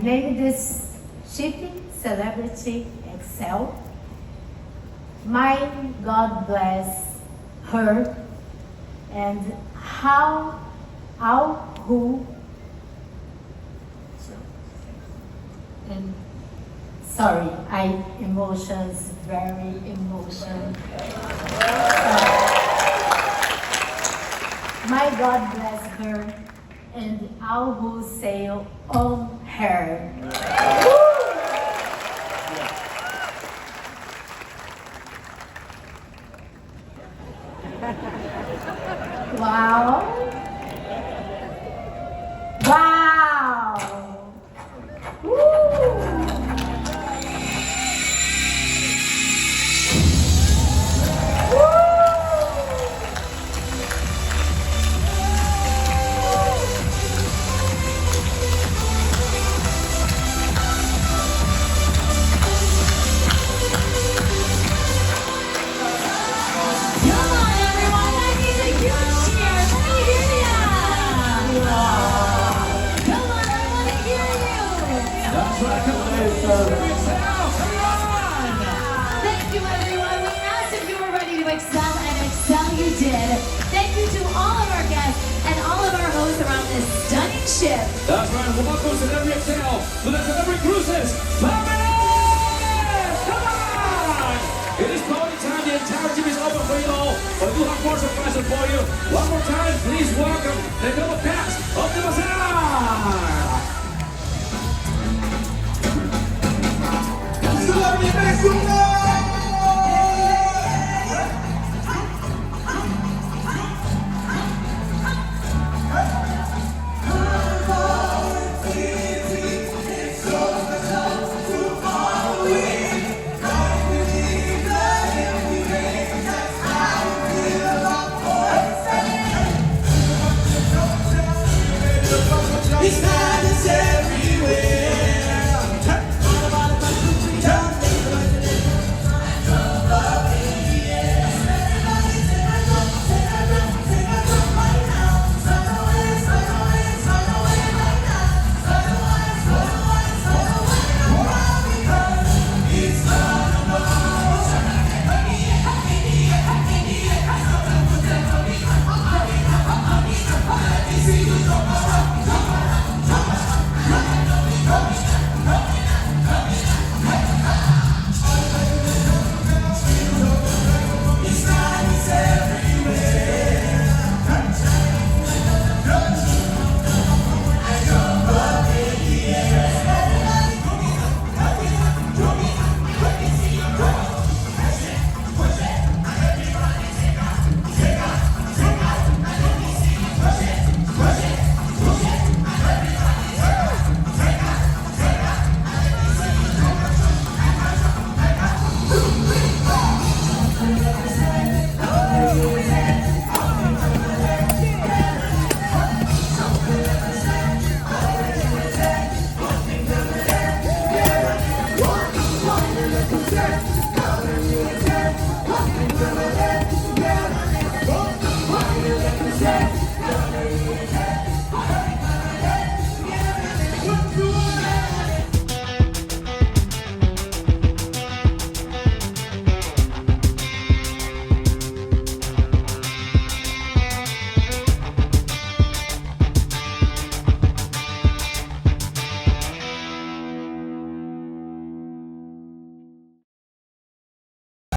named this shipping Celebrity Xcel. My God bless her and who and sorry, emotions, very emotion. My God bless her and all who sail on her. Wow. Wow. Woo. Thank you, everyone. We asked if you were ready to excel, and excel you did. Thank you to all of our guests and all of our hosts around this stunning ship. That's right. Well, welcome to Celebrity Xcel to the Celebrity Cruises. Fabulous! Come on! It is party time. The entire team is open for you all. But we do have more surprises for you. One more time, please welcome the double cast of the Bazaar. Celebrity Xcel! It's madness everywhere. See you.